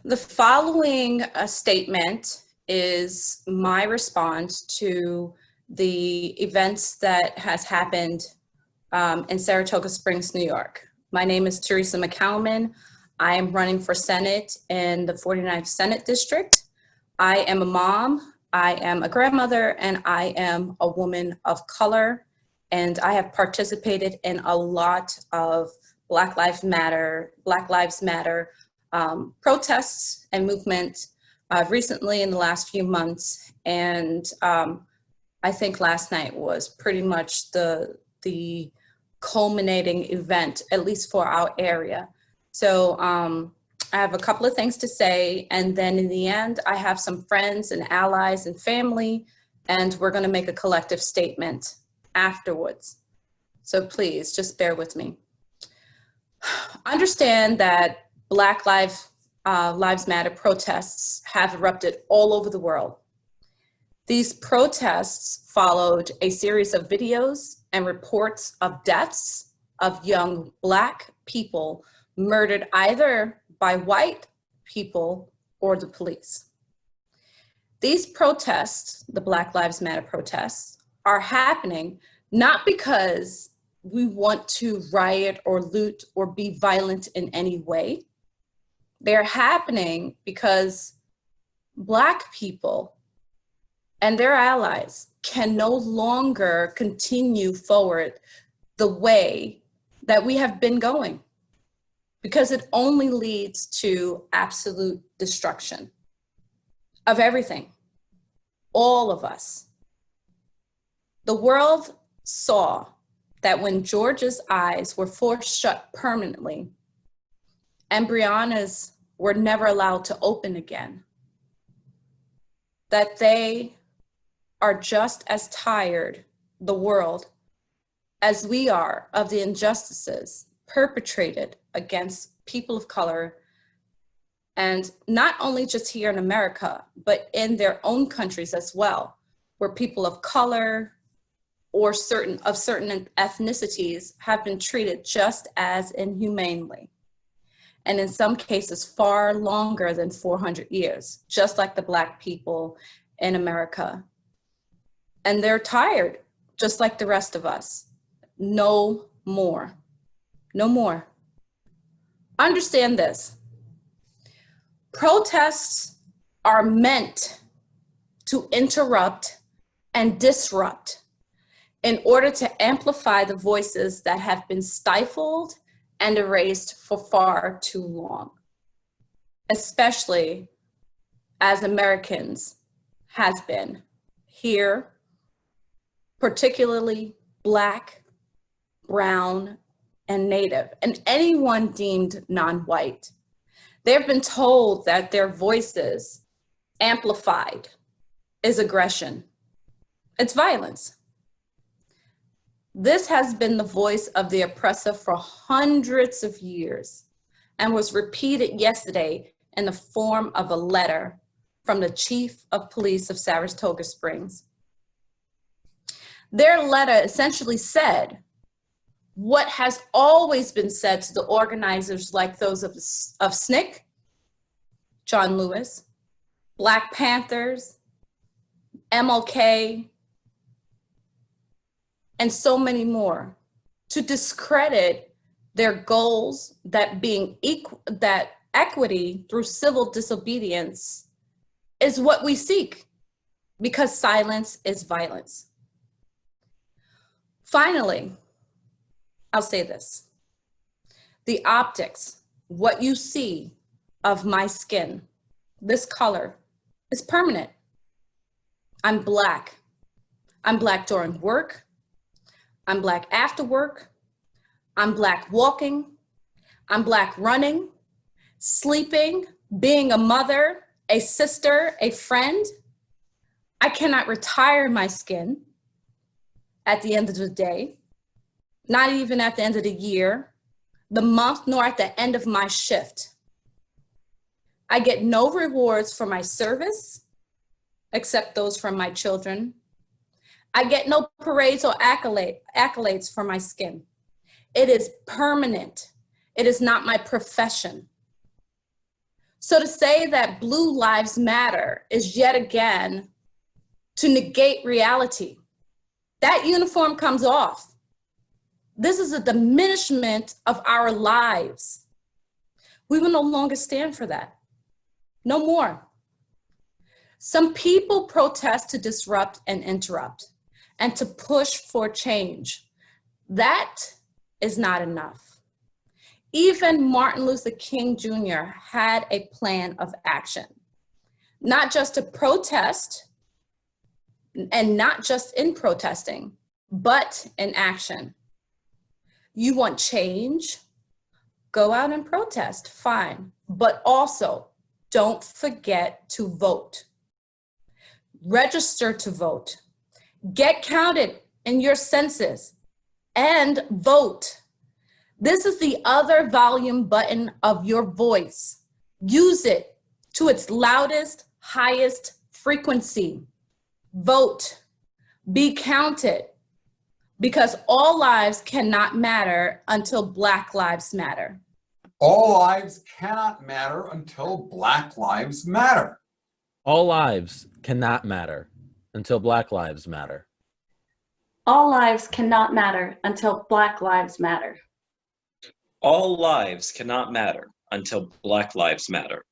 The following statement is my response to the events that has happened in Saratoga Springs, New York. My name is Thearse McCalmon. I am running for Senate in the 49th Senate District. I am a mom, I am a grandmother, and I am a woman of color. And I have participated in a lot of Black Lives Matter protests and movement recently in the last few months. And I think last night was pretty much the culminating event, at least for our area. So I have a couple of things to say, and then in the end, I have some friends and allies and family, and we're gonna make a collective statement afterwards. So please, just bear with me. Understand that Black Lives Matter protests have erupted all over the world. These protests followed a series of videos and reports of deaths of young Black people murdered either by white people or the police. These protests, the Black Lives Matter protests, are happening not because we want to riot or loot or be violent in any way. They're happening because Black people and their allies can no longer continue forward the way that we have been going, because it only leads to absolute destruction of everything, all of us. The world saw that when George's eyes were forced shut permanently and Breonna's were never allowed to open again, that they are just as tired, the world, as we are of the injustices perpetrated against people of color, and not only just here in America, but in their own countries as well, where people of color or certain ethnicities have been treated just as inhumanely. And in some cases, far longer than 400 years, just like the Black people in America. And they're tired, just like the rest of us. No more. No more. Understand this. Protests are meant to interrupt and disrupt in order to amplify the voices that have been stifled and erased for far too long, especially as Americans has been here, particularly Black, brown, and Native, and anyone deemed non-white. They've been told that their voices amplified is aggression. It's violence. This has been the voice of the oppressor for hundreds of years and was repeated yesterday in the form of a letter from the Chief of Police of Saratoga Springs. Their letter essentially said what has always been said to the organizers like those of SNCC, John Lewis, Black Panthers, MLK, and so many more, to discredit their goals that that equity through civil disobedience is what we seek, because silence is violence. Finally, I'll say this. The optics, what you see of my skin, this color, is permanent. I'm Black. I'm Black during work. I'm Black after work. I'm Black walking. I'm Black running, sleeping, being a mother, a sister, a friend. I cannot retire my skin at the end of the day, not even at the end of the year, the month, nor at the end of my shift. I get no rewards for my service, except those from my children. I get no parades or accolades for my skin. It is permanent. It is not my profession. So to say that blue lives matter is yet again to negate reality. That uniform comes off. This is a diminishment of our lives. We will no longer stand for that. No more. Some people protest to disrupt and interrupt and to push for change. That is not enough. Even Martin Luther King Jr. had a plan of action, not just to protest and not just in protesting, but in action. You want change? Go out and protest, fine. But also, don't forget to vote. Register to vote. Get counted in your census and vote. This is the other volume button of your voice. Use it to its loudest, highest frequency. Vote. Be counted. Because all lives cannot matter until Black lives matter. All lives cannot matter until Black lives matter. All lives cannot matter until Black lives matter. All lives cannot matter until Black lives matter. All lives cannot matter until Black lives matter.